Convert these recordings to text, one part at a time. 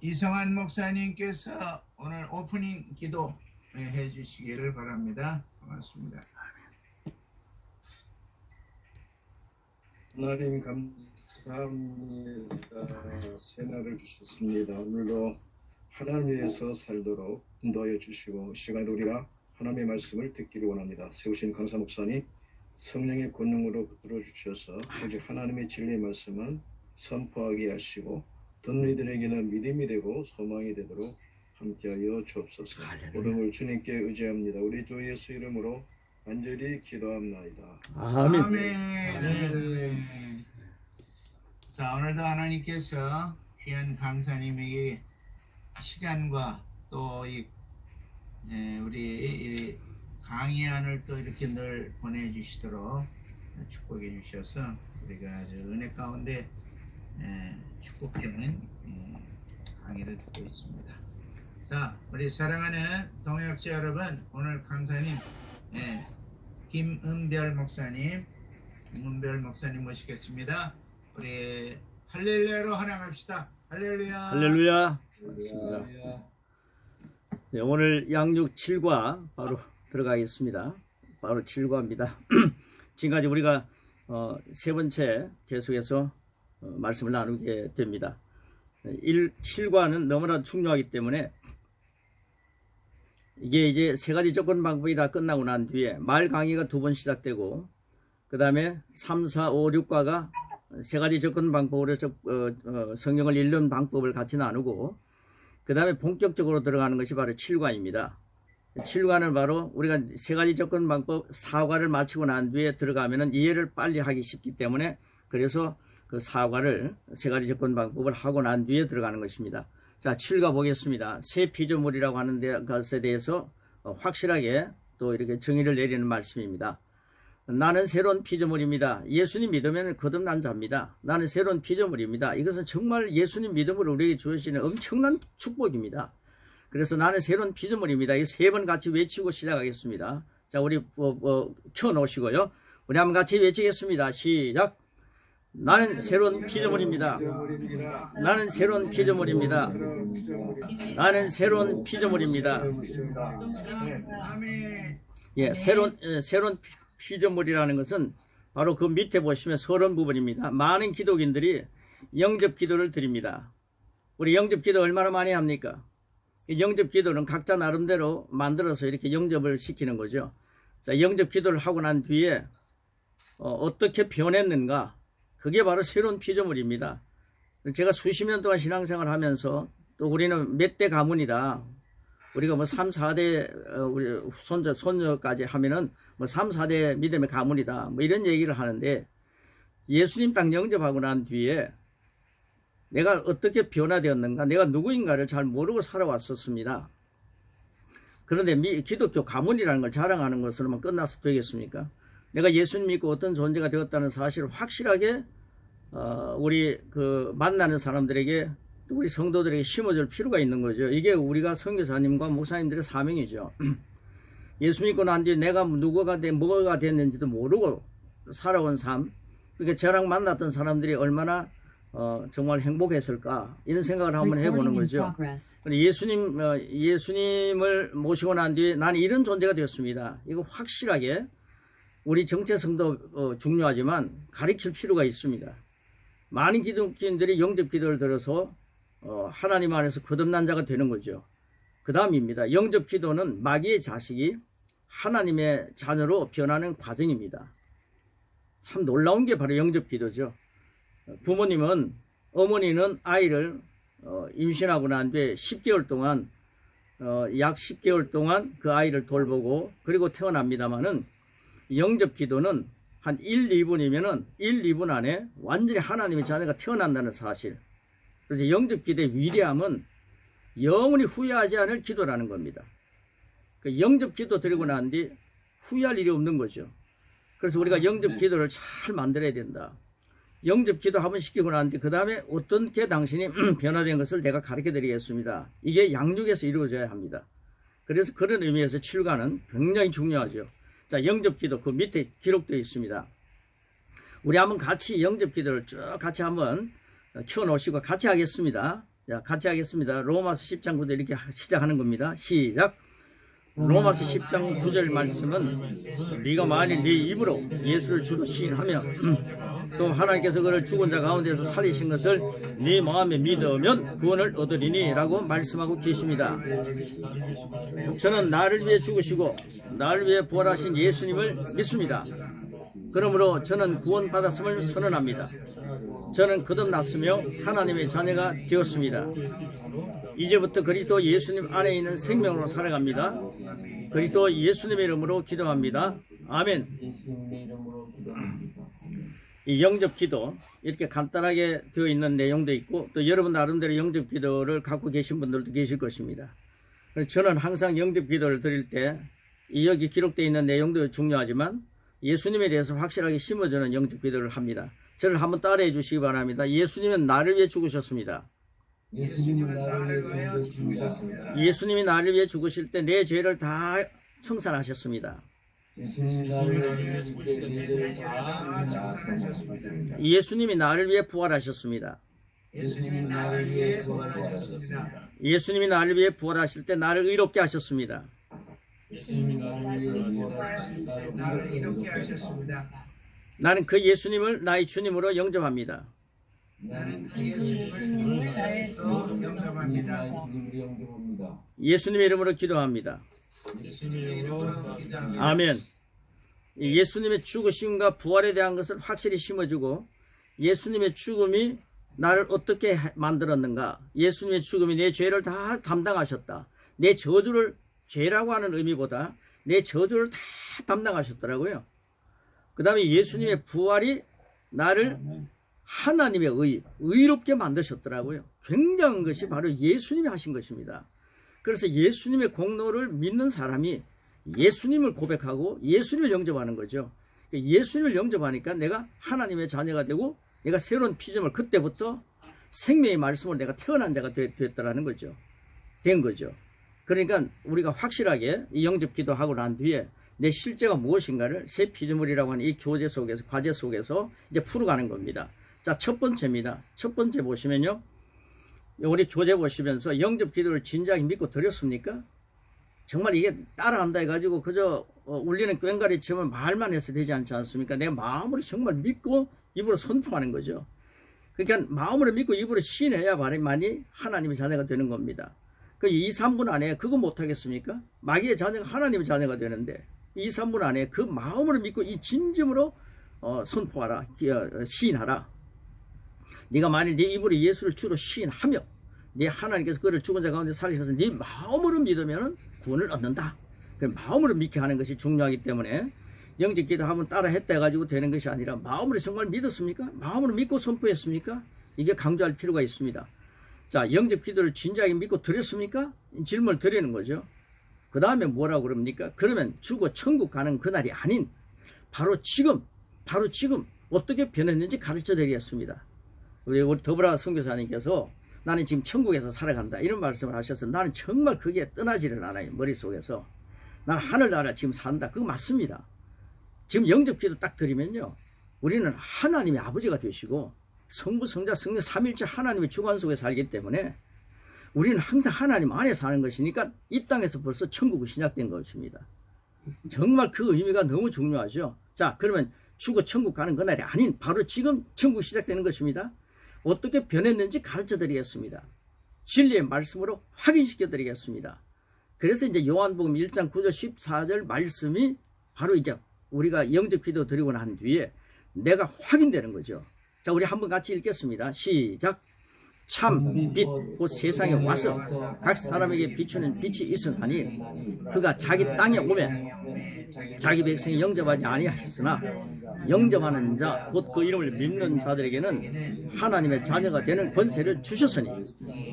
이성환 목사님께서 오늘 오프닝 기도 해주시기를 바랍니다. 고맙습니다. 하나님 감사합니다. 새날을 주셨습니다. 오늘도 하나님 위해서 살도록 인도하여 주시고 시간을 우리가 하나님의 말씀을 듣기를 원합니다. 세우신 강사 목사님 성령의 권능으로 붙들어 주셔서 오직 하나님의 진리의 말씀은 선포하게 하시고 듣는 이들에게는 믿음이 되고 소망이 되도록 함께하여 주옵소서. 모든 걸 주님께 의지합니다. 우리 주 예수 이름으로 간절히 기도합나이다. 아멘. 아멘. 자, 오늘도 하나님께서 귀한 강사님에게 시간과 또 우리 강의안을 또 이렇게 늘 보내주시도록 축복해 주셔서 우리가 아주 은혜 가운데 축복되는 강의를 듣고 있습니다. 자, 우리 사랑하는 동역자 여러분, 오늘 강사님 김은별 목사님 모시겠습니다. 우리 할렐루야로 환영합시다. 할렐루야. 할렐루야. 네, 오늘 양육 7과 바로 들어가겠습니다. 바로 7과입니다. 지금까지 우리가 세 번째 계속해서 말씀을 나누게 됩니다. 7과는 너무나 중요하기 때문에 이게 이제 세 가지 접근 방법이 다 끝나고 난 뒤에 말 강의가 2번 시작되고 그 다음에 3, 4, 5, 6과가 세 가지 접근 방법으로 성경을 읽는 방법을 같이 나누고 그 다음에 본격적으로 들어가는 것이 바로 7과입니다. 7과는 바로 우리가 세 가지 접근 방법 4과를 마치고 난 뒤에 들어가면은 이해를 빨리 하기 쉽기 때문에 그래서 그 4과를 세 가지 접근 방법을 하고 난 뒤에 들어가는 것입니다. 자, 7과 보겠습니다. 새 피조물이라고 하는 것에 대해서 확실하게 또 이렇게 정의를 내리는 말씀입니다. 나는 새로운 피조물입니다. 예수님 믿으면 거듭난 자입니다. 나는 새로운 피조물입니다. 이것은 정말 예수님 믿음으로 우리에게 주시는 엄청난 축복입니다. 그래서 나는 새로운 피조물입니다. 이 세 번 같이 외치고 시작하겠습니다. 자, 우리 켜놓으시고요. 우리 한번 같이 외치겠습니다. 시작. 나는 새로운 피조물입니다. 나는 새로운 피조물입니다. 나는 새로운 피조물입니다. 예, 새로운 피조물이라는 것은 바로 그 밑에 보시면 서론 부분입니다. 많은 기독인들이 영접 기도를 드립니다. 우리 영접 기도 얼마나 많이 합니까? 영접 기도는 각자 나름대로 만들어서 이렇게 영접을 시키는 거죠. 자, 영접 기도를 하고 난 뒤에 어떻게 변했는가? 그게 바로 새로운 피조물입니다. 제가 수십 년 동안 신앙생활 하면서 또 우리는 몇 대 가문이다. 우리가 뭐 3, 4대 우리 손녀까지 하면은 뭐 3, 4대 믿음의 가문이다. 뭐 이런 얘기를 하는데 예수님 딱 영접하고 난 뒤에 내가 어떻게 변화되었는가, 내가 누구인가를 잘 모르고 살아왔었습니다. 그런데 기독교 가문이라는 걸 자랑하는 것으로만 끝나서 되겠습니까? 내가 예수님 믿고 어떤 존재가 되었다는 사실을 확실하게 우리 만나는 사람들에게 또 우리 성도들에게 심어줄 필요가 있는 거죠. 이게 우리가 선교사님과 목사님들의 사명이죠. 예수 믿고 난 뒤에 내가 뭐가 됐는지도 모르고 살아온 삶, 그러니까 저랑 만났던 사람들이 얼마나 정말 행복했을까 이런 생각을 한번 해보는 거죠. 예수님을 모시고 난 뒤에 나는 이런 존재가 되었습니다. 이거 확실하게 우리 정체성도 중요하지만 가르칠 필요가 있습니다. 많은 기독교인들이 영접 기도를 들어서 하나님 안에서 거듭난 자가 되는 거죠. 그 다음입니다. 영접 기도는 마귀의 자식이 하나님의 자녀로 변하는 과정입니다. 참 놀라운 게 바로 영접 기도죠. 부모님은, 어머니는 아이를 임신하고 난 뒤에 10개월 동안 약 10개월 동안 그 아이를 돌보고 그리고 태어납니다마는 영접 기도는 한 1, 2분이면은 1, 2분 안에 완전히 하나님의 자녀가 태어난다는 사실. 그래서 영접 기도의 위대함은 영원히 후회하지 않을 기도라는 겁니다. 그 영접 기도 드리고 난 뒤 후회할 일이 없는 거죠. 그래서 우리가 영접 기도를 잘 만들어야 된다. 영접 기도 한번 시키고 난 뒤 그 다음에 어떻게 당신이 변화된 것을 내가 가르쳐 드리겠습니다. 이게 양육에서 이루어져야 합니다. 그래서 그런 의미에서 7과는 굉장히 중요하죠. 자, 영접 기도 그 밑에 기록되어 있습니다. 우리 한번 같이 영접 기도를 쭉 같이 한번 켜놓으시고 같이 하겠습니다. 자, 같이 하겠습니다. 로마서 10장 9절 이렇게 시작하는 겁니다. 시작. 로마서 10장 9절 말씀은 네가 만일 네 입으로 예수를 주로 시인하며 또 하나님께서 그를 죽은 자 가운데서 살리신 것을 네 마음에 믿으면 구원을 얻으리니 라고 말씀하고 계십니다. 저는 나를 위해 죽으시고 나를 위해 부활하신 예수님을 믿습니다. 그러므로 저는 구원받았음을 선언합니다. 저는 거듭났으며 하나님의 자녀가 되었습니다. 이제부터 그리스도 예수님 안에 있는 생명으로 살아갑니다. 그리스도 예수님의 이름으로 기도합니다. 아멘. 이 영접기도 이렇게 간단하게 되어 있는 내용도 있고 또 여러분 나름대로 영접기도를 갖고 계신 분들도 계실 것입니다. 그래서 저는 항상 영접기도를 드릴 때 여기 기록되어 있는 내용도 중요하지만 예수님에 대해서 확실하게 심어주는 영접기도를 합니다. 저를 한번 따라해 주시기 바랍니다. 예수님은 나를 위해 죽으셨습니다. 예수님이 나를 위해 죽으실 때 내 죄를 다 청산하셨습니다. 예수님이 나를 위해 부활하셨습니다. 예수님이 나를 위해 부활하실 때 나를 의롭게 하셨습니다. 나는 그 예수님을 나의 주님으로 영접합니다. 예수님의 이름으로 기도합니다. 아멘. 예수님의 죽으심과 부활에 대한 것을 확실히 심어주고 예수님의 죽음이 나를 어떻게 만들었는가, 예수님의 죽음이 내 죄를 다 담당하셨다, 내 저주를, 죄라고 하는 의미보다 내 저주를 다 담당하셨더라고요. 그 다음에 예수님의 부활이 나를 하나님의 의롭게 만드셨더라고요. 굉장한 것이 바로 예수님이 하신 것입니다. 그래서 예수님의 공로를 믿는 사람이 예수님을 고백하고 예수님을 영접하는 거죠. 예수님을 영접하니까 내가 하나님의 자녀가 되고 내가 새로운 피조물, 그때부터 생명의 말씀으로 내가 태어난 자가 됐더라는 거죠. 된 거죠. 그러니까 우리가 확실하게 이 영접기도 하고 난 뒤에 내 실제가 무엇인가를 새 피조물이라고 하는 이 교제 속에서, 과제 속에서 이제 풀어가는 겁니다. 자, 첫 번째입니다. 첫 번째 보시면요, 우리 교재 보시면서 영접기도를 진작에 믿고 드렸습니까? 정말 이게 따라한다 해가지고 그저 울리는 꽹과리 치면 말만 해서 되지 않지 않습니까? 내가 마음으로 정말 믿고 입으로 선포하는 거죠. 그러니까 마음으로 믿고 입으로 시인해야만이 하나님의 자녀가 되는 겁니다. 그 2, 3분 안에 그거 못하겠습니까? 마귀의 자녀가 하나님의 자녀가 되는데 2, 3분 안에 그 마음으로 믿고 이 진심으로 선포하라, 시인하라. 네가 만일 네 입으로 예수를 주로 시인하며 네 하나님께서 그를 죽은 자 가운데 살리셔서 네 마음으로 믿으면 구원을 얻는다. 마음으로 믿게 하는 것이 중요하기 때문에 영접기도 한번 따라 했다 해가지고 되는 것이 아니라 마음으로 정말 믿었습니까? 마음으로 믿고 선포했습니까? 이게 강조할 필요가 있습니다. 자, 영접기도를 진작에 믿고 드렸습니까? 질문을 드리는 거죠. 그 다음에 뭐라고 그럽니까? 그러면 죽어 천국 가는 그날이 아닌 바로 지금 어떻게 변했는지 가르쳐 드리겠습니다. 우리 더불어 선교사님께서 나는 지금 천국에서 살아간다 이런 말씀을 하셔서 나는 정말 그게 떠나지를 않아요. 머릿속에서. 나는 하늘나라 지금 산다. 그거 맞습니다. 지금 영접기도 딱 드리면요, 우리는 하나님의 아버지가 되시고 성부, 성자, 성령 삼일째 하나님의 주관 속에 살기 때문에 우리는 항상 하나님 안에 사는 것이니까 이 땅에서 벌써 천국이 시작된 것입니다. 정말 그 의미가 너무 중요하죠. 자, 그러면 죽어 천국 가는 그날이 아닌 바로 지금 천국이 시작되는 것입니다. 어떻게 변했는지 가르쳐 드리겠습니다. 진리의 말씀으로 확인시켜 드리겠습니다. 그래서 이제 요한복음 1장 9절 14절 말씀이 바로 이제 우리가 영접기도 드리고 난 뒤에 내가 확인되는 거죠. 자, 우리 한번 같이 읽겠습니다. 시작. 참 빛 곧 세상에 와서 각 사람에게 비추는 빛이 있으나니 그가 자기 땅에 오면 자기 백성이 영접하지 아니하였으나 영접하는 자 곧 그 이름을 믿는 자들에게는 하나님의 자녀가 되는 권세를 주셨으니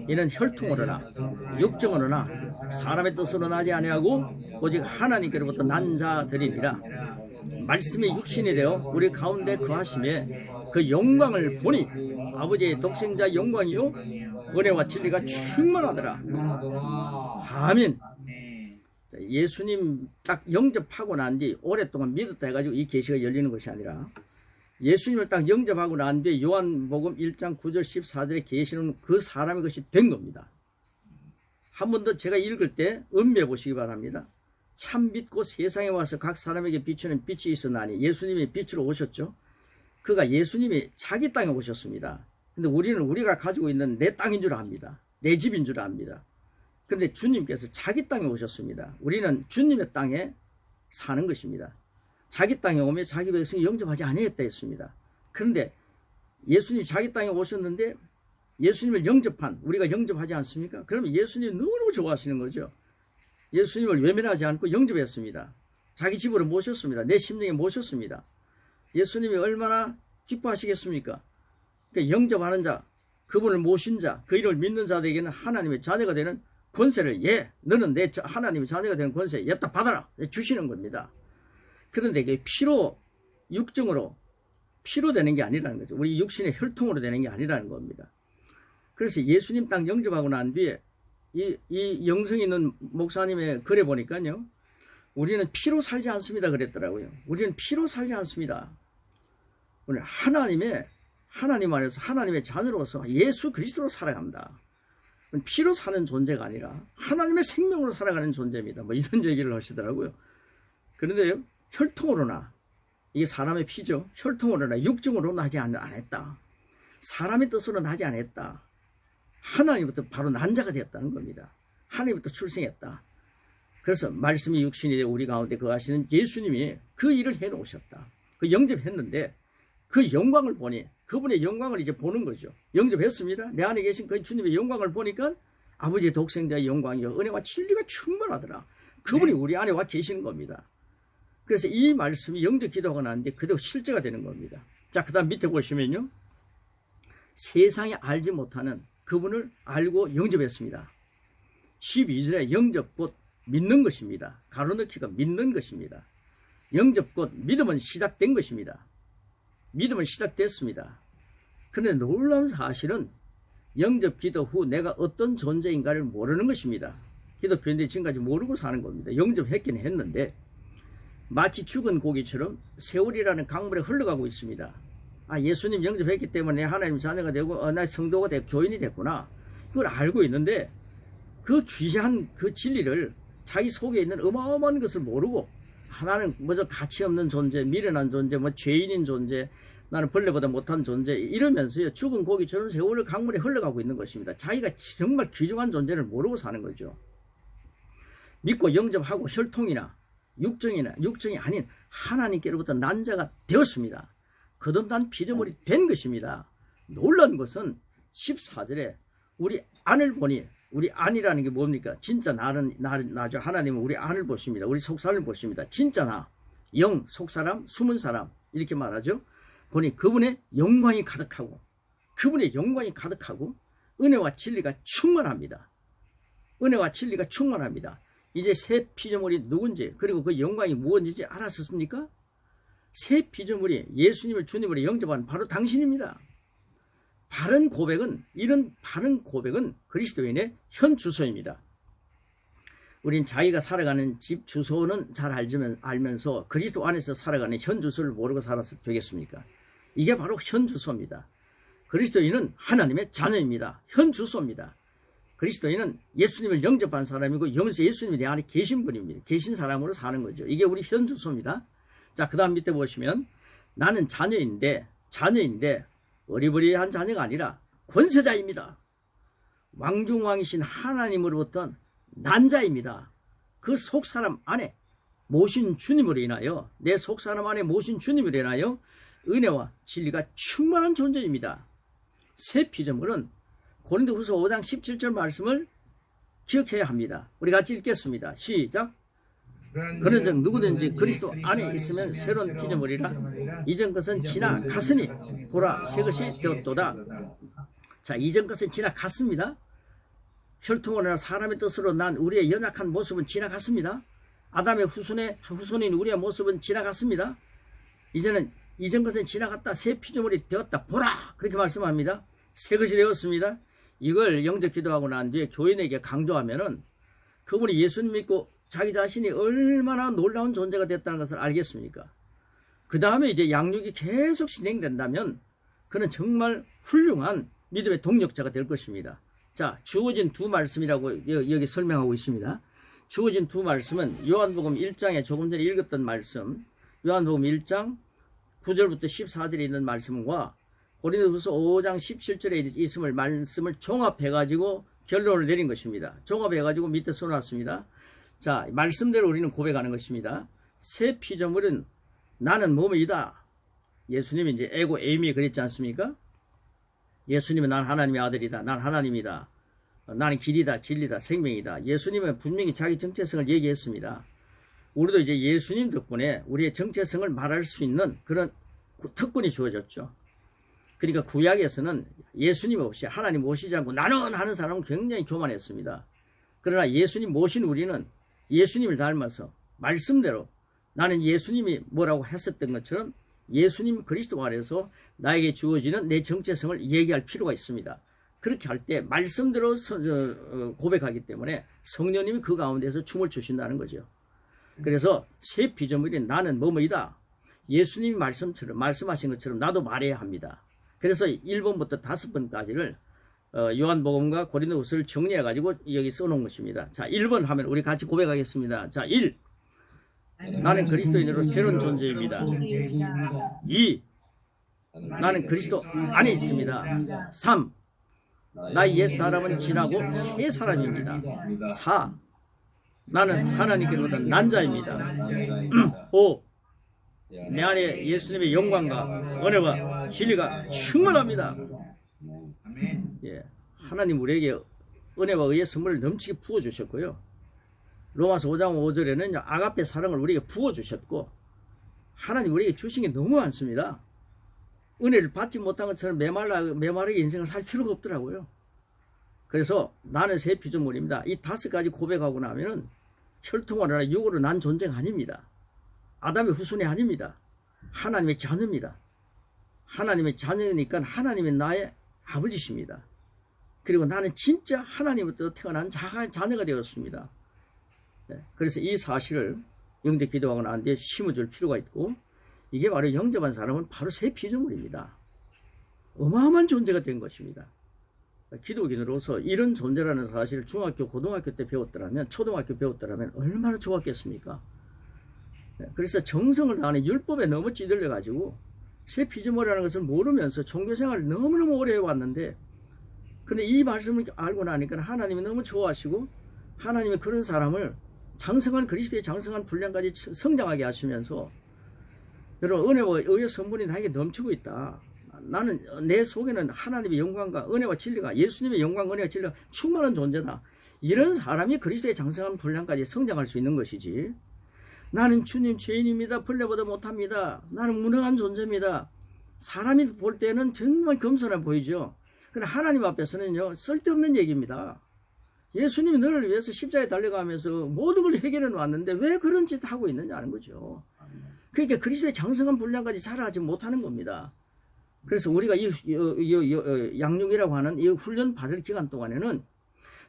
이는 혈통으로나 육정으로나 사람의 뜻으로 나지 아니하고 오직 하나님께로부터 난 자들이니라. 말씀이 육신이 되어 우리 가운데 거하심에 그 영광을 보니 아버지의 독생자 영광이요 은혜와 진리가 충만하더라. 아멘. 예수님 딱 영접하고 난 뒤 오랫동안 믿었다 해가지고 이 계시가 열리는 것이 아니라 예수님을 딱 영접하고 난 뒤에 요한복음 1장 9절 14절에 계시는 그 사람이 그것이 된 겁니다. 한 번 더 제가 읽을 때 음미해 보시기 바랍니다. 참 빛고 세상에 와서 각 사람에게 비추는 빛이 있었나니 예수님이 빛으로 오셨죠. 그가 예수님이 자기 땅에 오셨습니다. 근데 우리는 우리가 가지고 있는 내 땅인 줄 압니다. 내 집인 줄 압니다. 그런데 주님께서 자기 땅에 오셨습니다. 우리는 주님의 땅에 사는 것입니다. 자기 땅에 오면 자기 백성이 영접하지 아니했다 했습니다. 그런데 예수님이 자기 땅에 오셨는데 예수님을 영접한 우리가 영접하지 않습니까? 그러면 예수님이 너무너무 좋아하시는 거죠. 예수님을 외면하지 않고 영접했습니다. 자기 집으로 모셨습니다. 내 심령에 모셨습니다. 예수님이 얼마나 기뻐하시겠습니까? 그러니까 영접하는 자, 그분을 모신 자, 그 이름을 믿는 자들에게는 하나님의 자녀가 되는 권세를 너는 내 하나님의 자녀가 되는 권세 였다 받아라 주시는 겁니다. 그런데 이게 피로 육정으로 피로 되는 게 아니라는 거죠. 우리 육신의 혈통으로 되는 게 아니라는 겁니다. 그래서 예수님 딱 영접하고 난 뒤에 이 영성 있는 목사님의 글에 보니까요, 우리는 피로 살지 않습니다 그랬더라고요. 우리는 피로 살지 않습니다. 우리는 하나님 안에서 하나님의 자녀로서 예수 그리스도로 살아갑니다. 피로 사는 존재가 아니라 하나님의 생명으로 살아가는 존재입니다. 뭐 이런 얘기를 하시더라고요. 그런데요, 혈통으로나, 이게 사람의 피죠. 혈통으로나 육정으로 나지 않았다. 사람의 뜻으로 나지 않았다. 하나님부터 바로 난 자가 되었다는 겁니다. 하나님부터 출생했다. 그래서 말씀이 육신이 되어 우리 가운데 거하시는 예수님이 그 일을 해놓으셨다. 그 영접했는데 그 영광을 보니 그분의 영광을 이제 보는 거죠. 영접했습니다. 내 안에 계신 그 주님의 영광을 보니까 아버지의 독생자의 영광이요 은혜와 진리가 충만하더라. 그분이 우리 안에 와 계시는 겁니다. 그래서 이 말씀이 영접 기도가 나는데 그대로 실제가 되는 겁니다. 자, 그 다음 밑에 보시면요, 세상에 알지 못하는 그분을 알고 영접했습니다. 12절에 영접 곧 믿는 것입니다. 가로넣기가 믿는 것입니다. 영접 곧 믿음은 시작된 것입니다. 믿음은 시작됐습니다. 그런데 놀라운 사실은 영접 기도 후 내가 어떤 존재인가를 모르는 것입니다. 기독교인들이 지금까지 모르고 사는 겁니다. 영접했긴 했는데 마치 죽은 고기처럼 세월이라는 강물에 흘러가고 있습니다. 아, 예수님 영접했기 때문에 하나님 자녀가 되고 나 성도가 되고 교인이 됐구나. 그걸 알고 있는데 그 귀한 그 진리를 자기 속에 있는 어마어마한 것을 모르고 나는 뭐저 가치 없는 존재, 미련한 존재, 뭐 죄인인 존재, 나는 벌레보다 못한 존재 이러면서요 죽은 고기처럼 세월을 강물에 흘러가고 있는 것입니다. 자기가 정말 귀중한 존재를 모르고 사는 거죠. 믿고 영접하고 혈통이나 육정이 아닌 하나님께로부터 난 자가 되었습니다. 거듭난 피조물이 된 것입니다. 놀란 것은 14절에 우리 안을 보니, 우리 안이라는 게 뭡니까? 진짜 나죠. 하나님은 우리 안을 보십니다. 우리 속사람을 보십니다. 진짜 나, 영, 속사람, 숨은 사람 이렇게 말하죠. 보니 그분의 영광이 가득하고 은혜와 진리가 충만합니다. 은혜와 진리가 충만합니다. 이제 새 피조물이 누군지 그리고 그 영광이 무엇인지 알았습니까? 새 피조물이 예수님을 주님으로 영접한 바로 당신입니다. 이런 바른 고백은 그리스도인의 현 주소입니다. 우린 자기가 살아가는 집 주소는 잘 알면서 그리스도 안에서 살아가는 현 주소를 모르고 살아서 되겠습니까? 이게 바로 현 주소입니다. 그리스도인은 하나님의 자녀입니다. 현 주소입니다. 그리스도인은 예수님을 영접한 사람이고 예수님이 내 안에 계신 분입니다. 계신 사람으로 사는 거죠. 이게 우리 현 주소입니다. 자, 그 다음 밑에 보시면 나는 자녀인데 어리버리한 자녀가 아니라 권세자입니다. 왕중왕이신 하나님으로부터 난 자입니다. 그 속사람 안에 모신 주님으로 인하여 내 속사람 안에 모신 주님으로 인하여 은혜와 진리가 충만한 존재입니다. 새 피조물은 고린도후서 5장 17절 말씀을 기억해야 합니다. 우리 같이 읽겠습니다. 시작. 그런즉 누구든지 그리스도 안에 있으면 새로운 피조물이라 이전 것은 지나갔으니 보라 새 것이 되었도다. 자, 이전 것은 지나갔습니다. 혈통으로나 사람의 뜻으로 난 우리의 연약한 모습은 지나갔습니다. 아담의 후손인 우리의 모습은 지나갔습니다. 이제는 이전 것은 지나갔다 새 피조물이 되었다. 보라 그렇게 말씀합니다. 새 것이 되었습니다. 이걸 영접 기도하고 난 뒤에 교인에게 강조하면은 그분이 예수님 믿고 자기 자신이 얼마나 놀라운 존재가 됐다는 것을 알겠습니까? 그 다음에 이제 양육이 계속 진행된다면 그는 정말 훌륭한 믿음의 동력자가 될 것입니다. 자, 주어진 두 말씀이라고 여기 설명하고 있습니다. 주어진 두 말씀은 요한복음 1장에 조금 전에 읽었던 말씀, 요한복음 1장 9절부터 14절에 있는 말씀과 고린도후서 5장 17절에 있음을 말씀을 종합해가지고 결론을 내린 것입니다. 종합해가지고 밑에 써놨습니다. 자, 말씀대로 우리는 고백하는 것입니다. 새 피조물은 나는 몸이다. 예수님이 이제 에고 에이미 그랬지 않습니까? 예수님은 난 하나님의 아들이다. 난 하나님이다. 나는 길이다, 진리다, 생명이다. 예수님은 분명히 자기 정체성을 얘기했습니다. 우리도 이제 예수님 덕분에 우리의 정체성을 말할 수 있는 그런 특권이 주어졌죠. 그러니까 구약에서는 예수님 없이 하나님 모시지 않고 나는 하는 사람은 굉장히 교만했습니다. 그러나 예수님 모신 우리는 예수님을 닮아서 말씀대로 나는 예수님이 뭐라고 했었던 것처럼 예수님 그리스도 안에서 나에게 주어지는 내 정체성을 얘기할 필요가 있습니다. 그렇게 할 때 말씀대로 고백하기 때문에 성령님이 그 가운데서 춤을 추신다는 거죠. 그래서 새 피조물인 나는 뭐뭐이다. 예수님이 말씀하신 것처럼 나도 말해야 합니다. 그래서 1번부터 5번까지를 요한복음과 고린도후서를 정리해가지고 여기 써놓은 것입니다. 자, 1번 하면 우리 같이 고백하겠습니다. 자, 1. 나는 그리스도인으로 새로운 존재입니다. 2. 나는 그리스도 안에 있습니다. 3. 나의 옛사람은 지나고 새 사람입니다. 4. 나는 하나님께로부터 난 자입니다. 5. 내 안에 예수님의 영광과 은혜와 진리가 충만합니다. 예, 하나님 우리에게 은혜와 의의 선물을 넘치게 부어주셨고요. 로마서 5장 5절에는 아가페 사랑을 우리에게 부어주셨고, 하나님 우리에게 주신 게 너무 많습니다. 은혜를 받지 못한 것처럼 메마르게 인생을 살 필요가 없더라고요. 그래서 나는 새 피조물입니다. 이 5가지 고백하고 나면은 혈통으로나 육으로 난 존재가 아닙니다. 아담의 후손이 아닙니다. 하나님의 자녀입니다. 하나님의 자녀니까 하나님이 나의 아버지십니다. 그리고 나는 진짜 하나님으로부터 태어난 자녀가 되었습니다. 네, 그래서 이 사실을 영접 기도하고 난 뒤에 심어줄 필요가 있고, 이게 바로 영접한 사람은 바로 새 피조물입니다. 어마어마한 존재가 된 것입니다. 기독인으로서 이런 존재라는 사실을 중학교, 고등학교 때 배웠더라면, 초등학교 배웠더라면 얼마나 좋았겠습니까? 그래서 정성을 다하는 율법에 너무 찌들려가지고 새 피조물이라는 것을 모르면서 종교생활을 너무너무 오래 해왔는데, 근데 이 말씀을 알고 나니까 하나님이 너무 좋아하시고, 하나님이 그런 사람을 장성한 그리스도의 장성한 분량까지 성장하게 하시면서, 여러분 은혜와 의의 선물이 나에게 넘치고 있다. 나는 내 속에는 하나님의 영광과 은혜와 진리가, 예수님의 영광, 은혜와 진리가 충만한 존재다. 이런 사람이 그리스도의 장성한 분량까지 성장할 수 있는 것이지, 나는 주님 죄인입니다. 벌레보다 못합니다. 나는 무능한 존재입니다. 사람이 볼 때는 정말 겸손해 보이죠. 그러나 하나님 앞에서는요, 쓸데없는 얘기입니다. 예수님이 너를 위해서 십자가에 달려가면서 모든 걸 해결해 놨는데 왜 그런 짓 하고 있느냐는 거죠. 그러니까 그리스도의 장성한 분량까지 자라지 못하는 겁니다. 그래서 우리가 이 양육이라고 하는 이 훈련 받을 기간 동안에는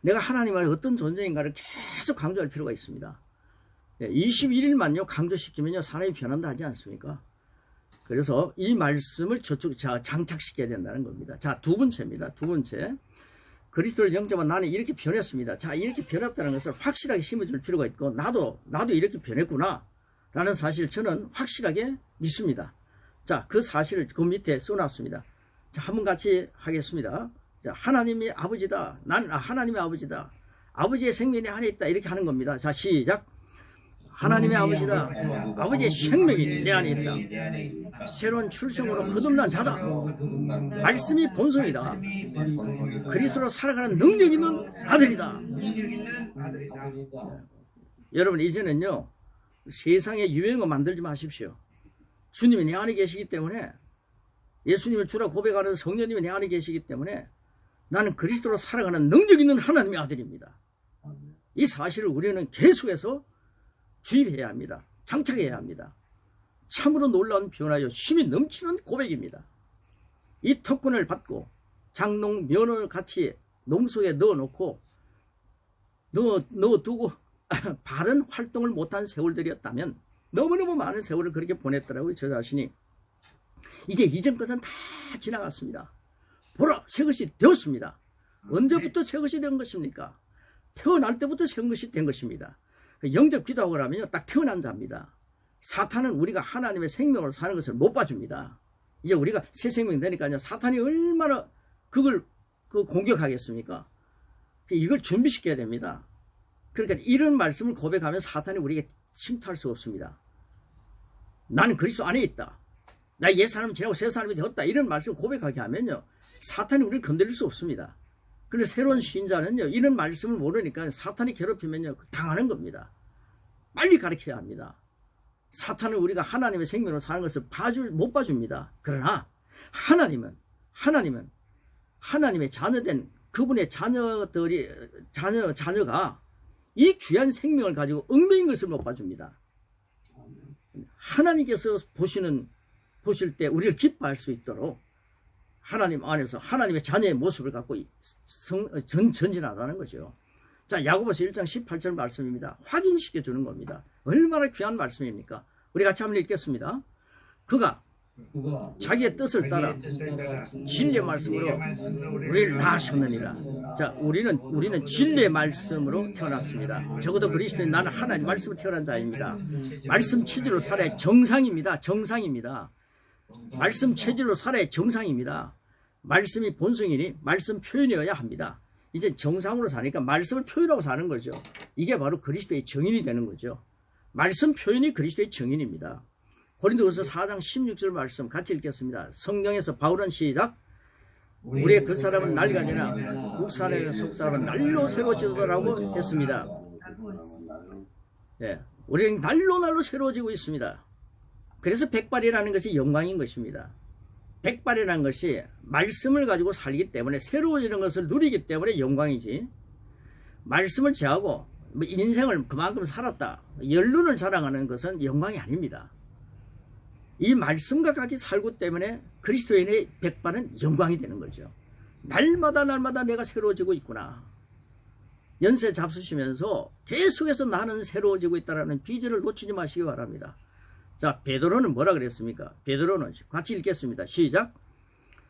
내가 하나님 안에 어떤 존재인가를 계속 강조할 필요가 있습니다. 21일만요 강조시키면요 사람이 변한다 하지 않습니까? 그래서 이 말씀을 장착시켜야 된다는 겁니다. 자, 두 번째입니다. 두 번째, 그리스도를 영접한 나는 이렇게 변했습니다. 자, 이렇게 변했다는 것을 확실하게 심어줄 필요가 있고, 나도 이렇게 변했구나 라는 사실을 저는 확실하게 믿습니다. 자, 그 사실을 그 밑에 써놨습니다. 자, 한번 같이 하겠습니다. 자, 하나님이 아버지다. 난 하나님의 아버지다. 아버지의 생명이 내 안에 있다. 이렇게 하는 겁니다. 자, 시작. 하나님의 아버지다. 아버지의 생명이 내 안에 있다. 새로운 출생으로 거듭난 자다. 말씀이 본성이다. 그리스도로 살아가는 능력 있는 아들이다. 여러분, 이제는요 세상에 유행어 만들지 마십시오. 주님이 내 안에 계시기 때문에, 예수님을 주라 고백하는 성령님이 내 안에 계시기 때문에 나는 그리스도로 살아가는 능력 있는 하나님의 아들입니다. 이 사실을 우리는 계속해서 주입해야 합니다. 장착해야 합니다. 참으로 놀라운 변화여 힘이 넘치는 고백입니다. 이 특권을 받고 장농 면을 같이 농속에 넣어놓고 넣어두고 바른 활동을 못한 세월들이었다면 너무너무 많은 세월을 그렇게 보냈더라고요. 저 자신이. 이제 이전 것은 다 지나갔습니다. 보라, 새 것이 되었습니다. 언제부터 새 것이 된 것입니까? 태어날 때부터 새 것이 된 것입니다. 영접 기도하고 나면요, 딱 태어난 자입니다. 사탄은 우리가 하나님의 생명으로 사는 것을 못 봐줍니다. 이제 우리가 새 생명 되니까요, 사탄이 얼마나 그걸 공격하겠습니까? 이걸 준비시켜야 됩니다. 그러니까 이런 말씀을 고백하면 사탄이 우리에게 침투할 수 없습니다. 나는 그리스도 안에 있다. 나 옛 사람은 지나고 새 사람이 되었다. 이런 말씀을 고백하게 하면요, 사탄이 우리를 건드릴 수 없습니다. 그런데 새로운 신자는요, 이런 말씀을 모르니까 사탄이 괴롭히면요, 당하는 겁니다. 빨리 가르쳐야 합니다. 사탄은 우리가 하나님의 생명으로 사는 것을 못 봐줍니다. 그러나 하나님은 하나님의 자녀된 그분의 자녀가 이 귀한 생명을 가지고 얽매인 것을 못 봐줍니다. 하나님께서 보실 때 우리를 기뻐할 수 있도록 하나님 안에서 하나님의 자녀의 모습을 갖고 전진하다는 거죠. 자, 야고보서 1장 18절 말씀입니다. 확인시켜 주는 겁니다. 얼마나 귀한 말씀입니까? 우리 같이 한번 읽겠습니다. 그가 자기의 뜻을 따라 진리의 말씀으로 우리를 낳으셨느니라. 자, 우리는 진리의 말씀으로 태어났습니다. 적어도 그리스도인 나는 하나님 말씀으로 태어난 자입니다. 말씀 체질로 살아야 정상입니다. 정상입니다. 말씀 체질로 살아야 정상입니다. 말씀이 본성이니 말씀 표현이어야 합니다. 이제 정상으로 사니까 말씀을 표현하고 사는 거죠. 이게 바로 그리스도의 정인이 되는 거죠. 말씀 표현이 그리스도의 정인입니다. 고린도후서 4장 16절 말씀 같이 읽겠습니다. 성경에서 바울은 시작. 우리의 그 사람은 날이 아니라 묵사람의 속사람은 날로 새로워지더라고 했습니다. 예, 우리는 날로 새로워지고 있습니다. 그래서 백발이라는 것이 영광인 것입니다. 백발이라는 것이 말씀을 가지고 살기 때문에 새로워지는 것을 누리기 때문에 영광이지, 말씀을 제하고 인생을 그만큼 살았다, 연륜을 자랑하는 것은 영광이 아닙니다. 이 말씀과 같이 살고 때문에 그리스도인의 백발은 영광이 되는 거죠. 날마다 내가 새로워지고 있구나. 연세 잡수시면서 계속해서 나는 새로워지고 있다는 비전을 놓치지 마시기 바랍니다. 자, 베드로는 뭐라 그랬습니까? 베드로는 같이 읽겠습니다. 시작.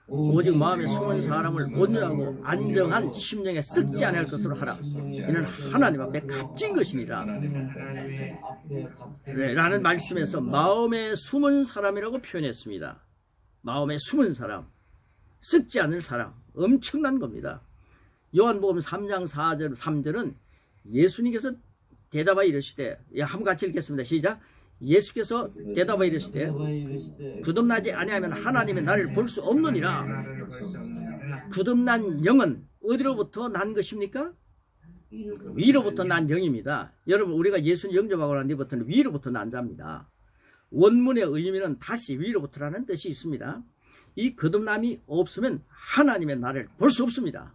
오직 마음에 숨은 사람을 온유하고 안정한 심령에 썩지 않을 것으로 하라. 이는 하나님 앞에 값진 것이니라. 네, 라는 말씀에서 마음에 숨은 사람이라고 표현했습니다. 마음에 숨은 사람, 썩지 않을 사람, 엄청난 겁니다. 요한복음 3장 4절 3절은 예수님께서 대답하여 이르시되, 한번 같이 읽겠습니다. 시작. 예수께서 대답하여 이르시되 거듭나지 아니하면 하나님의 나를 볼 수 없느니라. 거듭난 영은 어디로부터 난 것입니까? 위로부터 난 영입니다. 여러분, 우리가 예수님 영접하고 난 뒤부터는 위로부터 난 자입니다. 원문의 의미는 다시 위로부터라는 뜻이 있습니다. 이 거듭남이 없으면 하나님의 나를 볼 수 없습니다.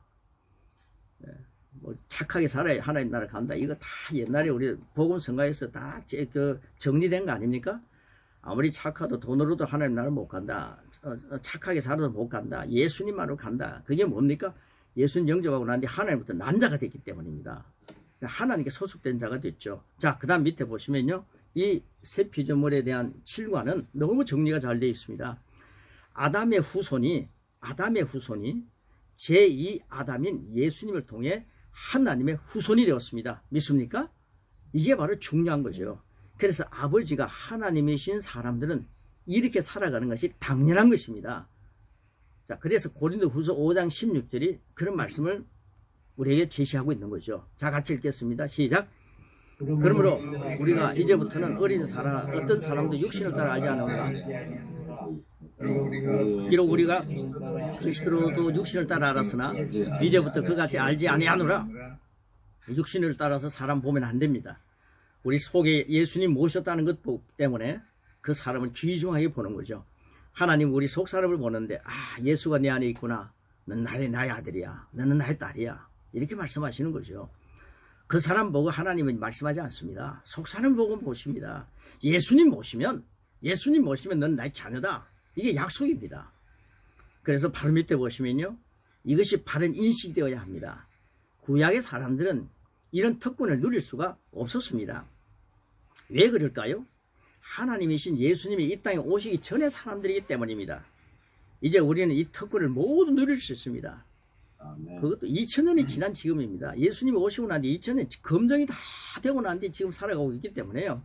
착하게 살아야 하나님 나라를 간다. 이거 다 옛날에 우리 복음성가에서 다 정리된 거 아닙니까? 아무리 착하도 돈으로도 하나님 나라를 못 간다. 착하게 살아도 못 간다. 예수님만으로 간다. 그게 뭡니까? 예수님 영접하고 난 뒤 하나님부터 난 자가 됐기 때문입니다. 하나님께 소속된 자가 됐죠. 자, 그 다음 밑에 보시면요, 이 새 피조물에 대한 칠과는 너무 정리가 잘 되어 있습니다. 아담의 후손이 제2 아담인 예수님을 통해 하나님의 후손이 되었습니다. 믿습니까? 이게 바로 중요한 거죠. 그래서 아버지가 하나님이신 사람들은 이렇게 살아가는 것이 당연한 것입니다. 자, 그래서 고린도후서 5장 16절이 그런 말씀을 우리에게 제시하고 있는 거죠. 자, 같이 읽겠습니다. 시작. 그러므로 우리가 이제부터는 어떤 사람도 육신을 따라 알지 않으나 비록 우리가 그리스도로도 육신을 따라 알았으나 이제부터 그같이 알지 아니하노라. 육신을 따라서 사람 보면 안 됩니다. 우리 속에 예수님 모셨다는 것 때문에 그 사람은 귀중하게 보는 거죠. 하나님 우리 속 사람을 보는데, 예수가 내 안에 있구나. 넌 나의 아들이야. 너는 나의 딸이야. 이렇게 말씀하시는 거죠. 그 사람 보고 하나님은 말씀하지 않습니다. 속 사람 보고 보십니다. 예수님 모시면 넌 나의 자녀다. 이게 약속입니다. 그래서 바로 밑에 보시면요, 이것이 바른 인식이 되어야 합니다. 구약의 사람들은 이런 특권을 누릴 수가 없었습니다. 왜 그럴까요? 하나님이신 예수님이 이 땅에 오시기 전에 사람들이기 때문입니다. 이제 우리는 이 특권을 모두 누릴 수 있습니다. 그것도 2000년이 지난 지금입니다. 예수님이 오시고 난 뒤 2000년 검증이 다 되고 난 뒤 지금 살아가고 있기 때문에요.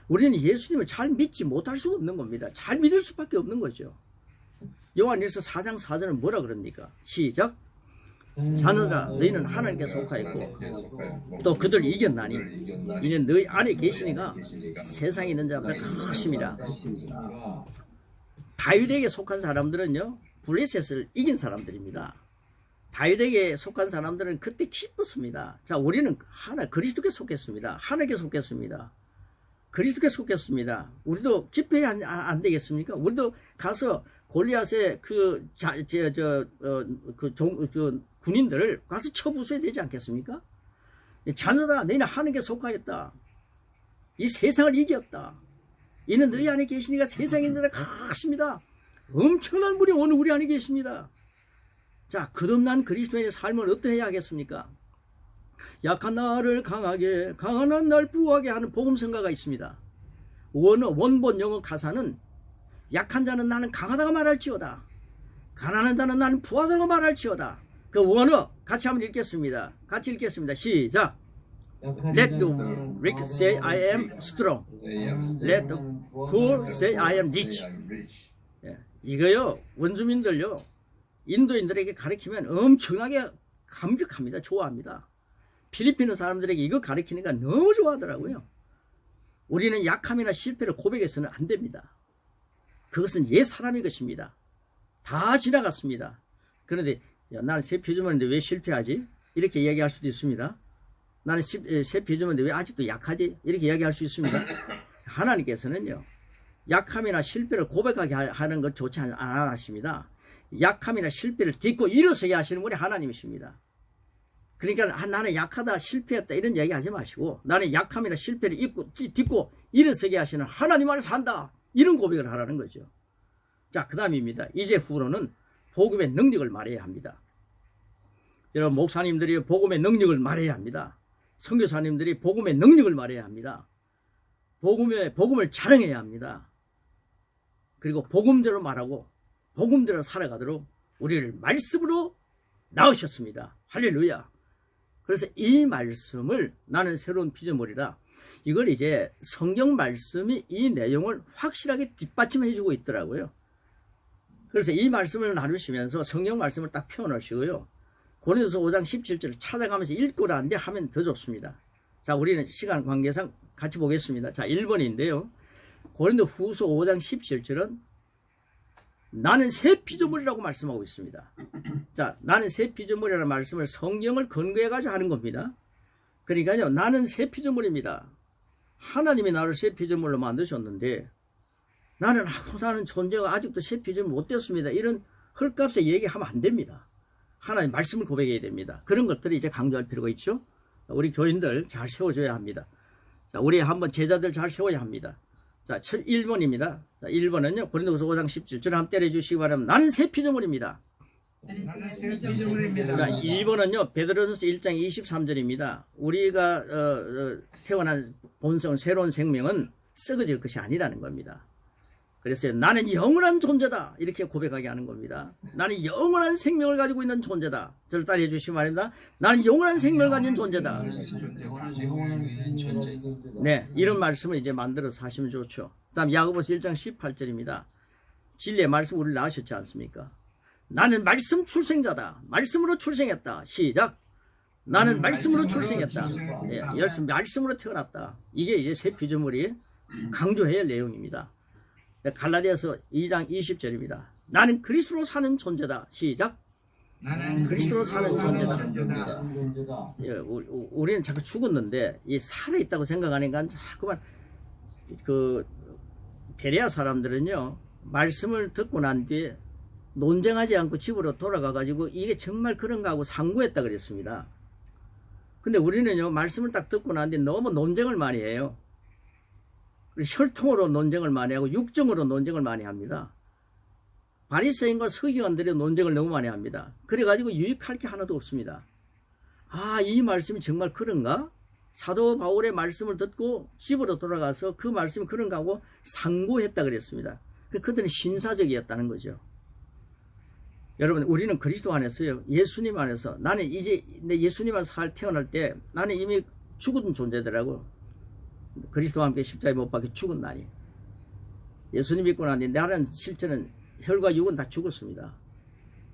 우리는 예수님을 잘 믿지 못할 수가 없는 겁니다. 잘 믿을 수밖에 없는 거죠. 요한일서 4장 4절은 뭐라 그럽니까? 시작. 자녀들아 너희는 하나님께 속하였고 또 그들 이겼나니 이는 너희 안에 계시니가 세상에 있는 자보다 크심이라. 다윗에게 속한 사람들은요 블레셋을 이긴 사람들입니다. 다윗에게 속한 사람들은 그때 기뻤습니다. 자, 우리는 그리스도께 속했습니다. 하나님께 속했습니다. 그리스도께 속했습니다. 우리도 기뻐야 안 되겠습니까? 우리도 가서 골리앗의 군인들을 가서 쳐부숴야 되지 않겠습니까? 자녀들아 너희는 하나님께 속하였다. 이 세상을 이겼다. 이는 너희 안에 계시니까 세상에 있는 데가 크십니다. 엄청난 분이 오늘 우리 안에 계십니다. 자, 거듭난 그리스도인의 삶을 어떠해야 하겠습니까? 약한 나를 강하게, 강한 날 부하게 하는 복음성가가 있습니다. 원본 영어 가사는 약한 자는 나는 강하다고 말할지어다. 가난한 자는 나는 부하다고 말할지어다. 그 원어 같이 한번 읽겠습니다. 같이 읽겠습니다. 시작. Let the weak say I am strong. Let the poor say I am rich. 이거요, 원주민들요, 인도인들에게 가르치면 엄청나게 감격합니다. 좋아합니다. 필리핀 사람들에게 이거 가르치니까 너무 좋아하더라고요. 우리는 약함이나 실패를 고백해서는 안 됩니다. 그것은 옛 사람의 것입니다. 다 지나갔습니다. 그런데 야, 나는 새 피조물인데 왜 실패하지? 이렇게 이야기할 수도 있습니다. 나는 새 피조물인데 왜 아직도 약하지? 이렇게 이야기할 수 있습니다. 하나님께서는요, 약함이나 실패를 고백하게 하는 것 좋지 안 하십니다. 약함이나 실패를 딛고 일어서게 하시는 분이 하나님이십니다. 그러니까 나는 약하다, 실패했다 이런 얘기 하지 마시고 나는 약함이나 실패를 딛고 일어서게 하시는 하나님 안에 산다, 이런 고백을 하라는 거죠. 자, 그 다음입니다. 이제 후로는 복음의 능력을 말해야 합니다. 여러분, 목사님들이 복음의 능력을 말해야 합니다. 선교사님들이 복음의 능력을 말해야 합니다. 복음을 자랑해야 합니다. 그리고 복음대로 말하고 복음대로 살아가도록 우리를 말씀으로 낳으셨습니다. 할렐루야. 그래서 이 말씀을 나는 새로운 피조물이라, 이걸 이제 성경 말씀이 이 내용을 확실하게 뒷받침해 주고 있더라고요. 그래서 이 말씀을 나누시면서 성경 말씀을 딱 펴놓으시고요, 고린도서 5장 17절을 찾아가면서 읽고 나는데 하면 더 좋습니다. 자, 우리는 시간 관계상 같이 보겠습니다. 자, 1번인데요. 고린도 후서 5장 17절은 나는 새 피조물이라고 말씀하고 있습니다. 자, 나는 새 피조물이라는 말씀을 성경을 근거해가지고 하는 겁니다. 그러니까요, 나는 새 피조물입니다. 하나님이 나를 새 피조물로 만드셨는데 나는 존재가 아직도 새 피조물 못 되었습니다. 이런 헐값에 얘기하면 안 됩니다. 하나님 말씀을 고백해야 됩니다. 그런 것들을 이제 강조할 필요가 있죠. 우리 교인들 잘 세워줘야 합니다. 자, 우리 한번 제자들 잘 세워야 합니다. 자, 1번입니다. 자, 1번은요, 고린도서 5장 17절 한번 때려주시기 바랍니다. 나는 새 피조물입니다. 나는 새 피조물입니다. 자, 2번은요, 베드로전서 1장 23절입니다. 우리가 태어난 본성, 새로운 생명은 썩어질 것이 아니라는 겁니다. 그래서 나는 영원한 존재다, 이렇게 고백하게 하는 겁니다. 나는 영원한 생명을 가지고 있는 존재다. 저를 따라해 주시기 바랍니다. 나는 영원한 생명을 가진 존재다. 네, 이런 말씀을 이제 만들어서 하시면 좋죠. 그 다음 야고보서 1장 18절입니다. 진리의 말씀 우리를 낳으셨지 않습니까? 나는 말씀 출생자다. 말씀으로 출생했다. 시작. 나는 말씀으로 출생했다. 네, 말씀으로 태어났다. 이게 이제 새 피조물이 강조해야 할 내용입니다. 갈라디아서 2장 20절입니다. 나는 그리스도로 사는 존재다. 시작. 나는 그리스도로 사는 존재다. 존재다. 예, 우리는 자꾸 죽었는데 이 살아있다고 생각하니까 자꾸만 그 베레아 사람들은요, 말씀을 듣고 난 뒤에 논쟁하지 않고 집으로 돌아가 가지고 이게 정말 그런가 하고 상고했다 그랬습니다. 근데 우리는요, 말씀을 딱 듣고 난 뒤에 너무 논쟁을 많이 해요. 혈통으로 논쟁을 많이 하고 육정으로 논쟁을 많이 합니다. 바리새인과 서기관들의 논쟁을 너무 많이 합니다. 그래가지고 유익할 게 하나도 없습니다. 아, 이 말씀이 정말 그런가? 사도 바울의 말씀을 듣고 집으로 돌아가서 그 말씀이 그런가 하고 상고했다 그랬습니다. 그들은 신사적이었다는 거죠. 여러분, 우리는 그리스도 안에서요, 예수님 안에서, 나는 이제 내 예수님 안에서 태어날 때 나는 이미 죽은 존재더라고. 그리스도와 함께 십자가에 못 박혀 죽은 날이. 예수님 믿고 나니 나는 실제는 혈과 육은 다 죽었습니다.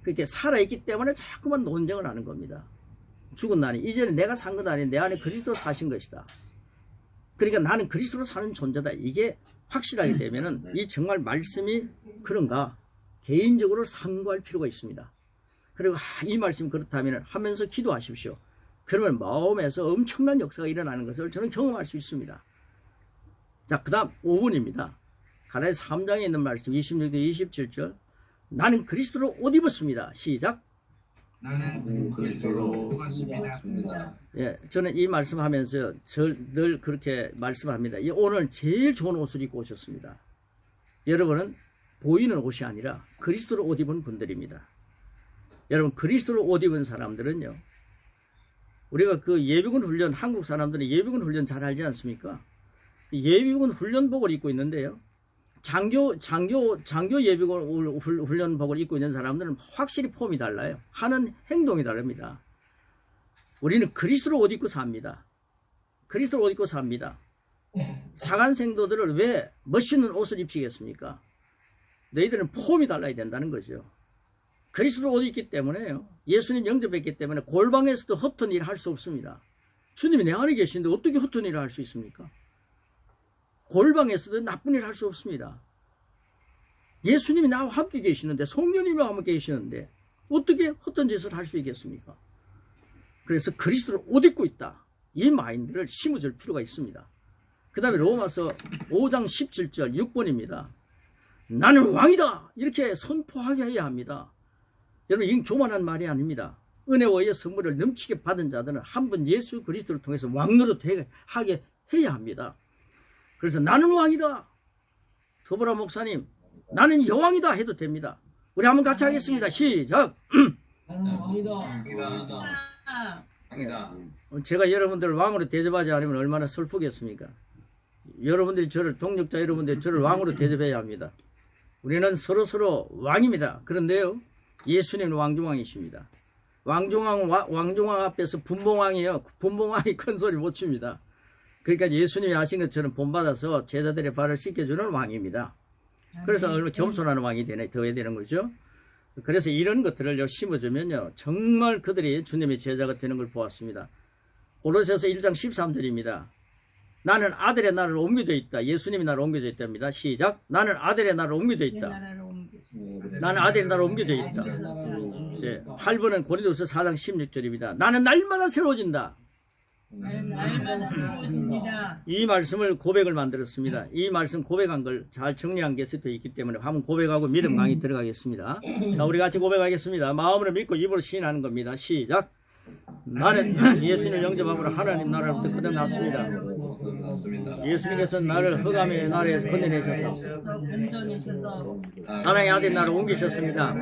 그렇게 살아있기 때문에 자꾸만 논쟁을 하는 겁니다. 죽은 날이. 이제는 내가 산 것 아닌 내 안에 그리스도 사신 것이다. 그러니까 나는 그리스도로 사는 존재다. 이게 확실하게 되면은 이 정말 말씀이 그런가 개인적으로 상고할 필요가 있습니다. 그리고 이 말씀이 그렇다면 하면서 기도하십시오. 그러면 마음에서 엄청난 역사가 일어나는 것을 저는 경험할 수 있습니다. 자, 그 다음 5분입니다. 가라사대 3장에 있는 말씀 26절 27절. 나는 그리스도로 옷 입었습니다. 시작. 나는 그리스도로 옷 입었습니다. 예, 저는 이 말씀하면서 늘 그렇게 말씀합니다. 오늘 제일 좋은 옷을 입고 오셨습니다. 여러분은 보이는 옷이 아니라 그리스도로 옷 입은 분들입니다. 여러분, 그리스도로 옷 입은 사람들은요, 우리가 그 예비군 훈련, 한국 사람들은 예비군 훈련 잘 알지 않습니까? 예비군 훈련복을 입고 있는데요, 장교 예비군 훈련복을 입고 있는 사람들은 확실히 폼이 달라요. 하는 행동이 다릅니다. 우리는 그리스도로 옷 입고 삽니다. 그리스도로 옷 입고 삽니다. 사관생도들을 왜 멋있는 옷을 입히겠습니까? 너희들은 폼이 달라야 된다는 거죠. 그리스도로 옷 입기 때문에요, 예수님 영접했기 때문에 골방에서도 허튼 일을 할 수 없습니다. 주님이 내 안에 계신데 어떻게 허튼 일을 할 수 있습니까? 골방에서도 나쁜 일을 할 수 없습니다. 예수님이 나와 함께 계시는데, 성령님이 함께 계시는데 어떻게 헛된 짓을 할 수 있겠습니까? 그래서 그리스도를 옷 입고 있다, 이 마인드를 심어줄 필요가 있습니다. 그 다음에 로마서 5장 17절 6번입니다. 나는 왕이다, 이렇게 선포하게 해야 합니다. 여러분, 이건 교만한 말이 아닙니다. 은혜와 의 선물을 넘치게 받은 자들은 한 번 예수 그리스도를 통해서 왕노릇하게 해야 합니다. 그래서 나는 왕이다. 더불어 목사님, 나는 여왕이다 해도 됩니다. 우리 한번 같이 하겠습니다. 시작. 왕이다. 제가 여러분들을 왕으로 대접하지 않으면 얼마나 슬프겠습니까? 여러분들이 저를, 동력자 여러분들이 저를 왕으로 대접해야 합니다. 우리는 서로 왕입니다. 그런데요, 예수님은 왕중왕이십니다. 왕중왕 앞에서 분봉왕이에요. 분봉왕이 큰 소리 못 칩니다. 그러니까 예수님이 하신 것처럼 본받아서 제자들의 발을 씻겨주는 왕입니다. 그래서 얼마나 겸손한 왕이 되어야 되는 거죠. 그래서 이런 것들을 심어주면요, 정말 그들이 주님의 제자가 되는 걸 보았습니다. 고로새서 1장 13절입니다. 나는 아들의 나라로 옮겨져 있다. 예수님이 나라로 옮겨져 있답니다. 시작. 나는 아들의 나라로 옮겨져 있다. 나는 아들의 나라로 옮겨져 있다. 8번은 고린도서 4장 16절입니다. 나는 날마다 새로워진다. 이 말씀을 고백을 만들었습니다. 이 말씀 고백한 걸 잘 정리한 게 되어 있기 때문에 한번 고백하고 믿음 강의 들어가겠습니다. 자, 우리 같이 고백하겠습니다. 마음으로 믿고 입으로 시인하는 겁니다. 시작. 나는 예수님을 영접함으로 하나님 나라로부터 거듭났습니다. 예수님께서 나를 흑암의 나라에서 건져내셔서 사랑의 아들 나라로 옮기셨습니다.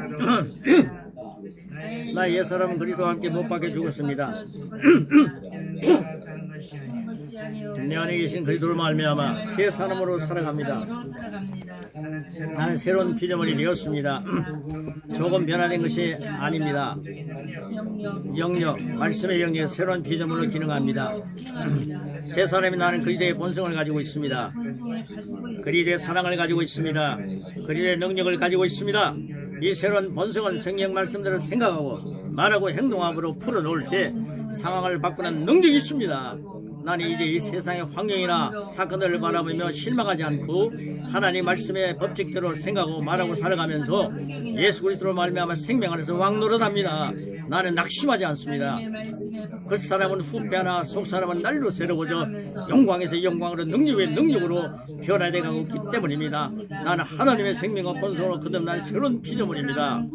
나 옛사람은 그리스도와 함께 못 박혀 죽었습니다. 내 안에 계신 그리스도로 말미암아 새 사람으로 살아갑니다. 나는 새로운 피조물이 되었습니다. 조금 변화된 것이 아닙니다. 영역, 말씀의 영역, 새로운 피조물로 기능합니다. 새 사람이 나는 그리스도의 본성을 가지고 있습니다. 그리스도의 사랑을 가지고 있습니다. 그리스도의 능력을 가지고 있습니다. 이 새로운 본성은 성경 말씀대로 생각하고 말하고 행동함으로 풀어놓을 때 상황을 바꾸는 능력이 있습니다. 나는 이제 이 세상의 환경이나 사건들을 바라보며 실망하지 않고 하나님 말씀의 법칙대로 생각하고 말하고 살아가면서 예수 그리스도로 말미암아 생명 안에서 왕노릇합니다. 나는 낙심하지 않습니다. 그 사람은 후패하나 속 사람은 날로 새로워져 영광에서 영광으로 능력의 능력으로 변화되어 가고 있기 때문입니다. 나는 하나님의 생명과 본성으로 거듭난 새로운 피조물입니다.